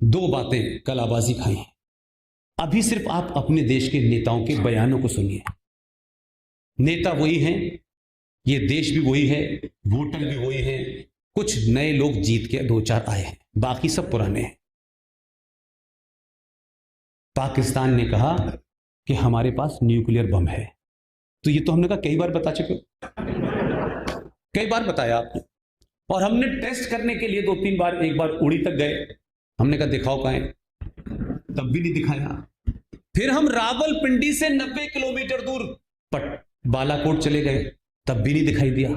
दो बातें कलाबाजी खाई हैं। अभी सिर्फ आप अपने देश के नेताओं के बयानों को सुनिए। नेता वही हैं, ये देश भी वही है, वोटर भी वही है, कुछ नए लोग जीत के दो चार आए हैं, बाकी सब पुराने हैं। पाकिस्तान ने कहा कि हमारे पास न्यूक्लियर बम है, तो ये तो हमने कहा कई बार बता चुके, कई बार बताया आपने, और हमने टेस्ट करने के लिए 2-3 बार, एक बार उड़ी तक गए, हमने कहा दिखाओ कहां है, तब भी नहीं दिखाया। फिर हम रावलपिंडी से 90 किलोमीटर दूर बालाकोट चले गए, तब भी नहीं दिखाई दिया।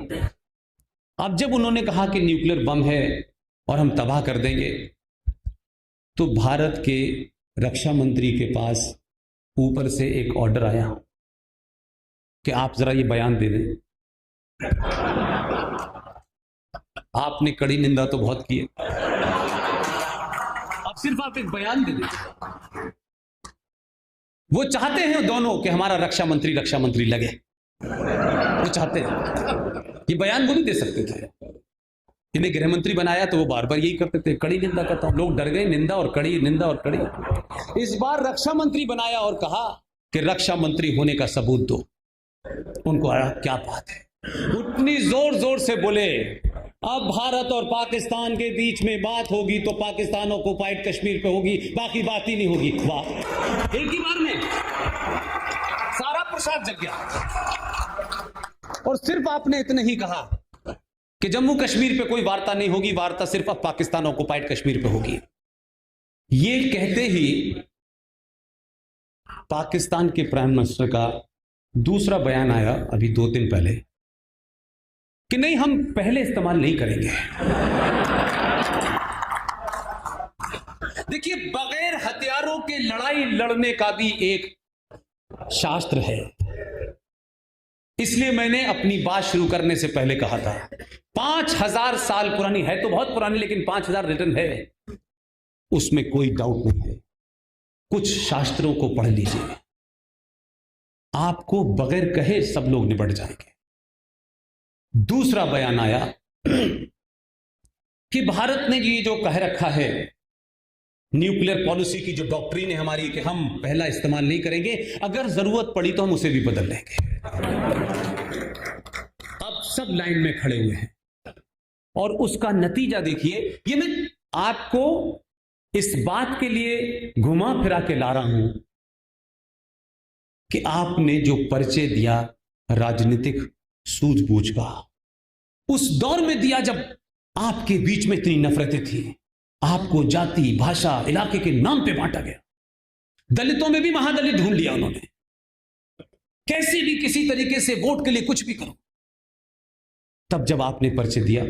अब जब उन्होंने कहा कि न्यूक्लियर बम है और हम तबाह कर देंगे, तो भारत के रक्षा मंत्री के पास ऊपर से एक ऑर्डर आया कि आप जरा ये बयान दे दें। आपने कड़ी निंदा तो बहुत की है, अब सिर्फ आप एक बयान दे दें। वो चाहते हैं दोनों कि हमारा रक्षा मंत्री लगे, वो चाहते हैं। ये बयान वो भी दे सकते थे, इन्हें गृह मंत्री बनाया तो वो बार बार यही करते थे, कड़ी निंदा करता हूं। लोग डर गए, निंदा और कड़ी, निंदा और कड़ी। इस बार रक्षा मंत्री बनाया और कहा कि रक्षा मंत्री होने का सबूत दो। उनको आया क्या बात है, उतनी जोर जोर से बोले अब भारत और पाकिस्तान के बीच में बात होगी तो पाकिस्तान ऑक्युपाइड कश्मीर पे होगी, बाकी बात ही नहीं होगी। वाह, एक ही बार में सारा प्रसाद जग गया। और सिर्फ आपने इतने ही कहा कि जम्मू कश्मीर पे कोई वार्ता नहीं होगी, वार्ता सिर्फ अब पाकिस्तान ऑक्युपाइड कश्मीर पे होगी। ये कहते ही पाकिस्तान के प्राइम मिनिस्टर का दूसरा बयान आया अभी 2 दिन पहले कि नहीं, हम पहले इस्तेमाल नहीं करेंगे। देखिए, बगैर हथियारों के लड़ाई लड़ने का भी एक शास्त्र है। इसलिए मैंने अपनी बात शुरू करने से पहले कहा था 5000 साल पुरानी है, तो बहुत पुरानी, लेकिन 5000 रिटर्न है, उसमें कोई डाउट नहीं है। कुछ शास्त्रों को पढ़ लीजिए, आपको बगैर कहे सब लोग निपट जाएंगे। दूसरा बयान आया कि भारत ने ये जो कह रखा है, न्यूक्लियर पॉलिसी की जो डॉक्ट्रिन है हमारी कि हम पहला इस्तेमाल नहीं करेंगे, अगर जरूरत पड़ी तो हम उसे भी बदल लेंगे। अब सब लाइन में खड़े हुए हैं और उसका नतीजा देखिए। ये मैं आपको इस बात के लिए घुमा फिरा के ला रहा हूं कि आपने जो परिचय दिया राजनीतिक सूझबूझ का, उस दौर में दिया जब आपके बीच में इतनी नफरतें थी, आपको जाति, भाषा, इलाके के नाम पे बांटा गया, दलितों में भी महादलित ढूंढ लिया उन्होंने, कैसे भी किसी तरीके से वोट के लिए कुछ भी करो। तब जब आपने परिचय दिया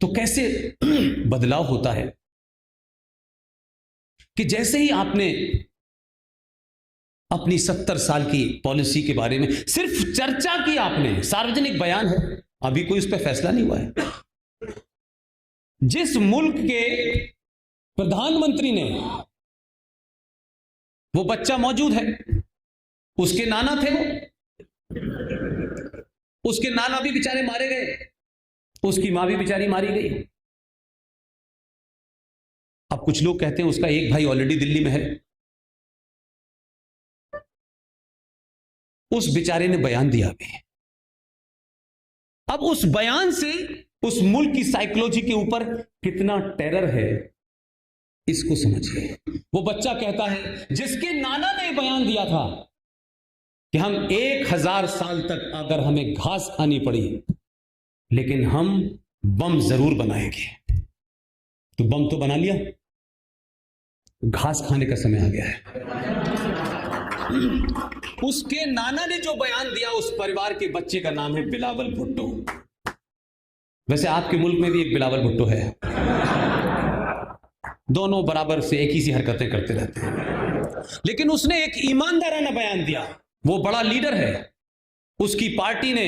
तो कैसे बदलाव होता है कि जैसे ही आपने अपनी 70 साल की पॉलिसी के बारे में सिर्फ चर्चा की, आपने सार्वजनिक बयान है, अभी कोई उस पर फैसला नहीं हुआ है। जिस मुल्क के प्रधानमंत्री ने, वो बच्चा मौजूद है, उसके नाना थे, वो उसके नाना भी बेचारे मारे गए, उसकी मां भी बेचारी मारी गई। अब कुछ लोग कहते हैं उसका एक भाई ऑलरेडी दिल्ली में है। उस बेचारे ने बयान दिया भी। अब उस बयान से उस मुल्क की साइकोलॉजी के ऊपर कितना टेरर है, इसको समझिए। वो बच्चा कहता है जिसके नाना ने बयान दिया था कि हम 1000 साल तक अगर हमें घास खानी पड़ी, लेकिन हम बम जरूर बनाएंगे, तो बम तो बना लिया, घास खाने का समय आ गया है। उसके नाना ने जो बयान दिया, उस परिवार के बच्चे का नाम है बिलावल भुट्टो। वैसे आपके मुल्क में भी एक बिलावल भुट्टो है, दोनों बराबर से एक ही सी हरकतें करते रहते हैं, लेकिन उसने एक ईमानदाराना बयान दिया। वो बड़ा लीडर है, उसकी पार्टी ने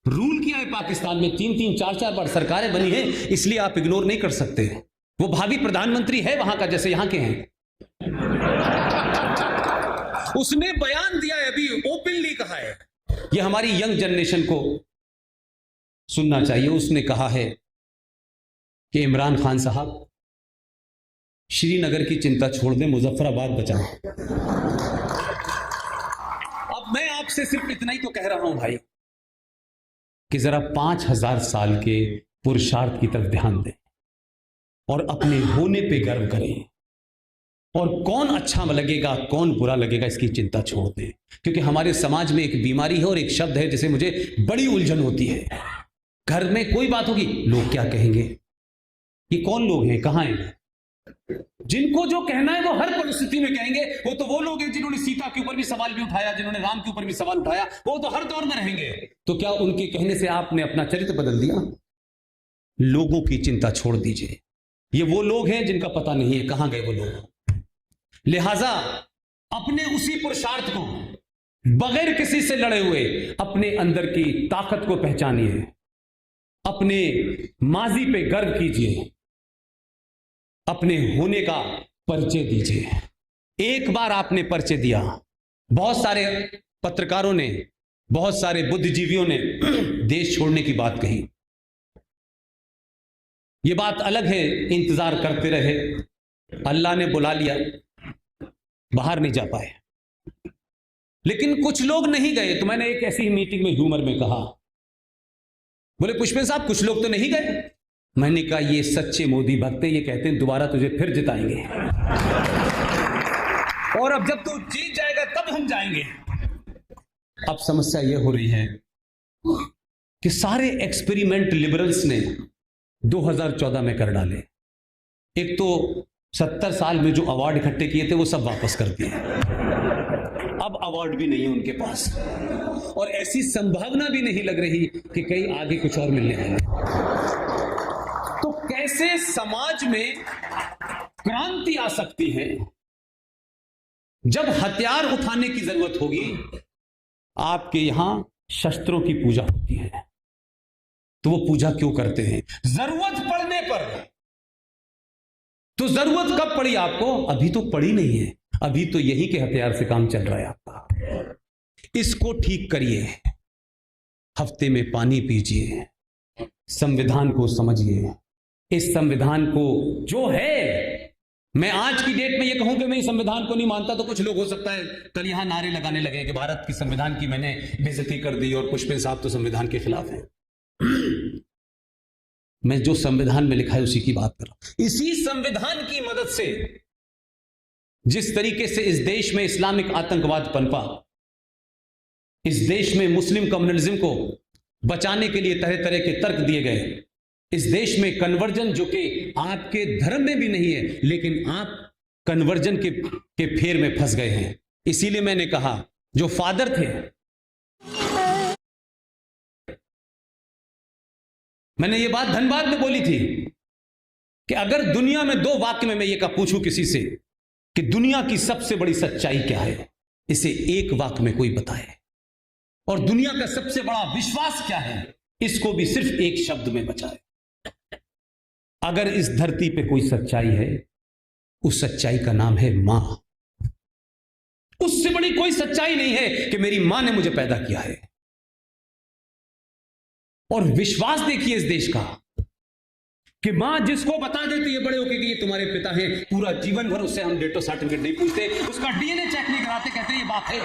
रूल किया है पाकिस्तान में, 3-3, 4-4 बार सरकारें बनी है, इसलिए आप इग्नोर नहीं कर सकते। वो भावी प्रधानमंत्री है वहां का, जैसे यहां के हैं। उसने बयान दिया है, अभी ओपनली कहा है, ये हमारी यंग जनरेशन को सुनना चाहिए। उसने कहा है कि इमरान खान साहब, श्रीनगर की चिंता छोड़ दें, मुजफ्फराबाद बचाएं। अब मैं आपसे सिर्फ इतना ही तो कह रहा हूं भाई कि जरा 5000 साल के पुरुषार्थ की तरफ ध्यान दें और अपने होने पे गर्व करें, और कौन अच्छा लगेगा कौन बुरा लगेगा इसकी चिंता छोड़ दें। क्योंकि हमारे समाज में एक बीमारी है और एक शब्द है जिसे मुझे बड़ी उलझन होती है। घर में कोई बात होगी, लोग क्या कहेंगे, ये कौन लोग हैं, कहां हैं? जिनको जो कहना है वो हर परिस्थिति में कहेंगे। वो लोग हैं जिन्होंने सीता के ऊपर भी सवाल भी उठाया, जिन्होंने राम के ऊपर भी सवाल उठाया, वो तो हर दौर में रहेंगे। तो क्या उनके कहने से आपने अपना चरित्र बदल दिया? लोगों की चिंता छोड़ दीजिए। ये वो लोग हैं जिनका पता नहीं है कहां गए वो लोग। लिहाजा अपने उसी पुरुषार्थ को बगैर किसी से लड़े हुए अपने अंदर की ताकत को पहचानिए, अपने माजी पे गर्व कीजिए, अपने होने का परिचय दीजिए। एक बार आपने परिचय दिया, बहुत सारे पत्रकारों ने, बहुत सारे बुद्धिजीवियों ने देश छोड़ने की बात कही। यह बात अलग है, इंतजार करते रहे, अल्लाह ने बुला लिया, बाहर नहीं जा पाए। लेकिन कुछ लोग नहीं गए। तो मैंने एक ऐसी मीटिंग में ह्यूमर में कहा, बोले पुष्पेंद्र साहब कुछ लोग तो नहीं गए। मैंने कहा ये सच्चे मोदी भक्त हैं, ये कहते हैं दोबारा तुझे फिर जिताएंगे, और अब जब तू जीत जाएगा तब हम जाएंगे। अब समस्या यह हो रही है कि सारे एक्सपेरिमेंट लिबरल्स ने 2014 में कर डाले। एक तो 70 साल में जो अवार्ड इकट्ठे किए थे वो सब वापस कर दिए, अब अवार्ड भी नहीं है उनके पास, और ऐसी संभावना भी नहीं लग रही कि कहीं आगे कुछ और मिलने वाला। तो कैसे समाज में क्रांति आ सकती है? जब हथियार उठाने की जरूरत होगी। आपके यहां शस्त्रों की पूजा होती है, तो वो पूजा क्यों करते हैं? जरूरत पड़ने पर। तो जरूरत कब पड़ी आपको? अभी तो पड़ी नहीं है, अभी तो यही के हथियार से काम चल रहा है आपका। इसको ठीक करिए, हफ्ते में पानी पीजिए, संविधान को समझिए। इस संविधान को जो है, मैं आज की डेट में ये कहूं कि मैं इस संविधान को नहीं मानता, तो कुछ लोग हो सकता है कल यहां नारे लगाने लगे कि भारत की संविधान की मैंने बेइज्जती कर दी और पुष्पेंद्र साहब तो संविधान के खिलाफ हैं। मैं जो संविधान में लिखा है उसी की बात कर रहा हूं। इसी संविधान की मदद से जिस तरीके से इस देश में इस्लामिक आतंकवाद पनपा, इस देश में मुस्लिम कम्युनलिज्म को बचाने के लिए तरह तरह के तर्क दिए गए, इस देश में कन्वर्जन जो कि आपके धर्म में भी नहीं है, लेकिन आप कन्वर्जन के फेर में फंस गए हैं। इसीलिए मैंने कहा जो फादर थे, मैंने ये बात धनबाद में बोली थी कि अगर दुनिया में 2 वाक्य में मैं ये पूछूं किसी से कि दुनिया की सबसे बड़ी सच्चाई क्या है, इसे एक वाक्य में कोई बताए, और दुनिया का सबसे बड़ा विश्वास क्या है, इसको भी सिर्फ एक शब्द में बचाए। अगर इस धरती पे कोई सच्चाई है, उस सच्चाई का नाम है मां। उससे बड़ी कोई सच्चाई नहीं है कि मेरी मां ने मुझे पैदा किया है। और विश्वास देखिए इस देश का कि मां जिसको बता देती है बड़े होके कि ये तुम्हारे पिता हैं, पूरा जीवन भर उससे हम डेट ऑफ सर्टिफिकेट नहीं पूछते, उसका डीएनए चेक नहीं कराते, कहते हैं ये बात है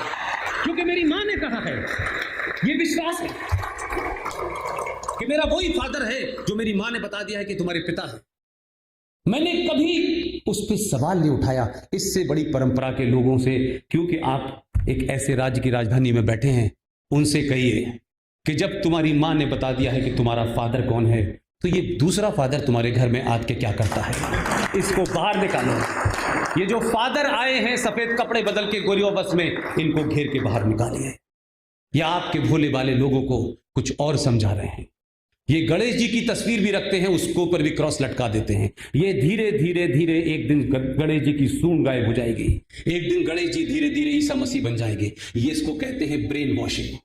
क्योंकि मेरी मां ने कहा है। ये विश्वास है कि मेरा वही फादर है जो मेरी मां ने बता दिया है कि तुम्हारे पिता है। मैंने कभी उस पर सवाल नहीं उठाया इससे बड़ी परंपरा के लोगों से, क्योंकि आप एक ऐसे राज्य की राजधानी में बैठे हैं। उनसे कहिए कि जब तुम्हारी मां ने बता दिया है कि तुम्हारा फादर कौन है, तो ये दूसरा फादर तुम्हारे घर में आके क्या करता है, इसको बाहर निकालो। ये जो फादर आए हैं सफेद कपड़े बदल के गोरियों बस में, इनको घेर के बाहर निकालिए। या आपके भोले वाले लोगों को कुछ और समझा रहे हैं। ये गणेश जी की तस्वीर भी रखते हैं, उसको ऊपर भी क्रॉस लटका देते हैं। ये धीरे धीरे धीरे एक दिन गणेश जी की सूंड गायब हो जाएगी, एक दिन गणेश जी धीरे धीरे ईसा मसीह बन जाएंगे। ये इसको कहते हैं ब्रेन वॉशिंग।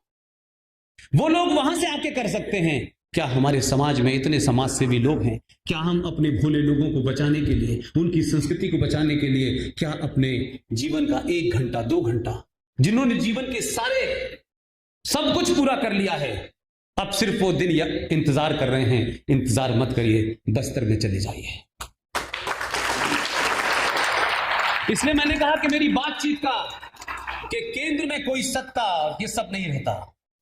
वो लोग वहां से आके कर सकते हैं। क्या हमारे समाज में इतने समाज सेवी लोग हैं? क्या हम अपने भोले लोगों को बचाने के लिए, उनकी संस्कृति को बचाने के लिए, क्या अपने जीवन का 1 घंटा 2 घंटा, जिन्होंने जीवन के सारे सब कुछ पूरा कर लिया है, अब सिर्फ वो दिन इंतजार कर रहे हैं? इंतजार मत करिए, बस्तर में चले जाइए। इसलिए मैंने कहा कि मेरी बातचीत का कि केंद्र में कोई सत्ता, ये सब नहीं रहता।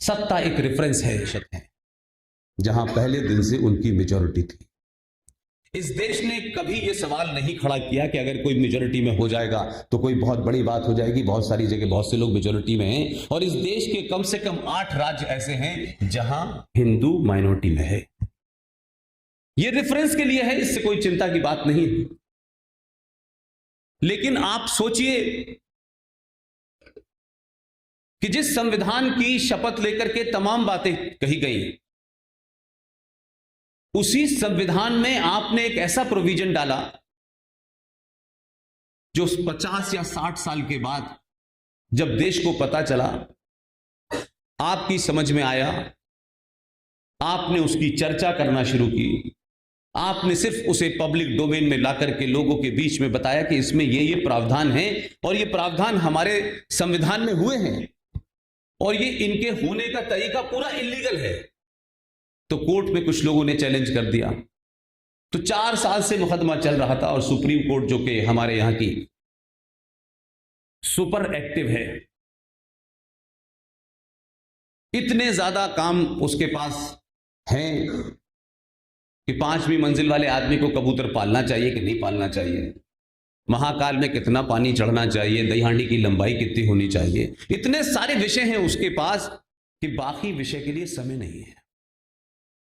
सत्ता एक रेफरेंस है, शब्द है, जहां पहले दिन से उनकी मेजॉरिटी थी। इस देश ने कभी यह सवाल नहीं खड़ा किया कि अगर कोई मेजॉरिटी में हो जाएगा तो कोई बहुत बड़ी बात हो जाएगी। बहुत सारी जगह बहुत से लोग मेजॉरिटी में हैं, और इस देश के कम से कम 8 राज्य ऐसे हैं जहां हिंदू माइनॉरिटी में है। यह रेफरेंस के लिए है, इससे कोई चिंता की बात नहीं है। लेकिन आप सोचिए कि जिस संविधान की शपथ लेकर के तमाम बातें कही गई, उसी संविधान में आपने एक ऐसा प्रोविजन डाला जो 50 या 60 साल के बाद जब देश को पता चला, आपकी समझ में आया, आपने उसकी चर्चा करना शुरू की, आपने सिर्फ उसे पब्लिक डोमेन में ला करके लोगों के बीच में बताया कि इसमें ये प्रावधान हैं और ये प्रावधान हमारे संविधान में हुए हैं और ये इनके होने का तरीका पूरा इलीगल है, तो कोर्ट में कुछ लोगों ने चैलेंज कर दिया। तो 4 साल से मुकदमा चल रहा था और सुप्रीम कोर्ट, जो कि हमारे यहां की सुपर एक्टिव है, इतने ज्यादा काम उसके पास हैं कि 5वीं मंजिल वाले आदमी को कबूतर पालना चाहिए कि नहीं पालना चाहिए, महाकाल में कितना पानी चढ़ना चाहिए, दही हांडी की लंबाई कितनी होनी चाहिए, इतने सारे विषय हैं उसके पास कि बाकी विषय के लिए समय नहीं है।